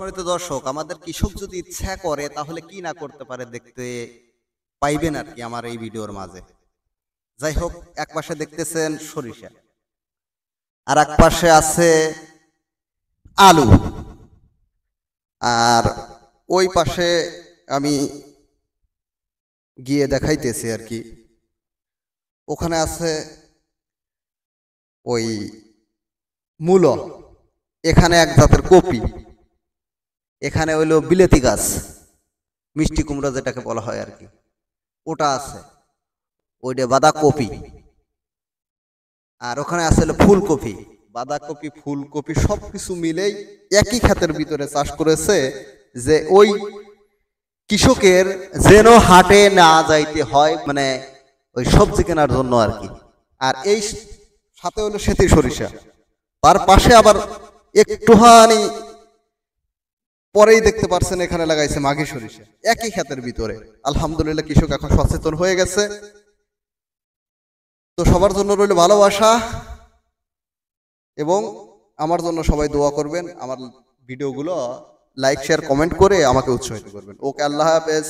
সম্মানিত দর্শক, আমাদের কৃষক যদি ইচ্ছা করে তাহলে কি না করতে পারে দেখতে পাইবেন আর কি আমার এই ভিডিওর মাঝে। যাই হোক, এক পাশে দেখতেছেন সরিষা, আর এক পাশে আছে আলু, আর ওই পাশে আমি গিয়ে দেখাইতেছি আর কি, ওখানে আছে ওই মূলো, এখানে এক জাতের কপি, এখানে হইলো বিলেতি গাছ, মিষ্টি কুমড়া যেটাকে বলা হয় আর কি, ওটা আছে, ওইটা বাঁধাকপি। আর ওখানে আছে হলো ফুলকপি। বাঁধাকপি, ফুলকপি সবকিছু মিলেই একই ক্ষেতের ভিতরে চাষ করেছে, যে ওই কৃষকের যেন হাটে না যাইতে হয়, মানে ওই সবজি কেনার জন্য আর কি। আর এই সাথে হলো সেতি সরিষা, তার পাশে আবার একটুখানি পরেই দেখতে পারছেন এখানে লাগাইছে মাঘী সরিষা, একই ক্ষেতের ভিতরে। আলহামদুলিল্লাহ, কৃষক এখন সচেতন হয়ে গেছে। তো সবার জন্য রইল ভালোবাসা, এবং আমার জন্য সবাই দোয়া করবেন, আমার ভিডিওগুলো লাইক শেয়ার কমেন্ট করে আমাকে উৎসাহিত করবেন। ওকে, আল্লাহ হাফেজ।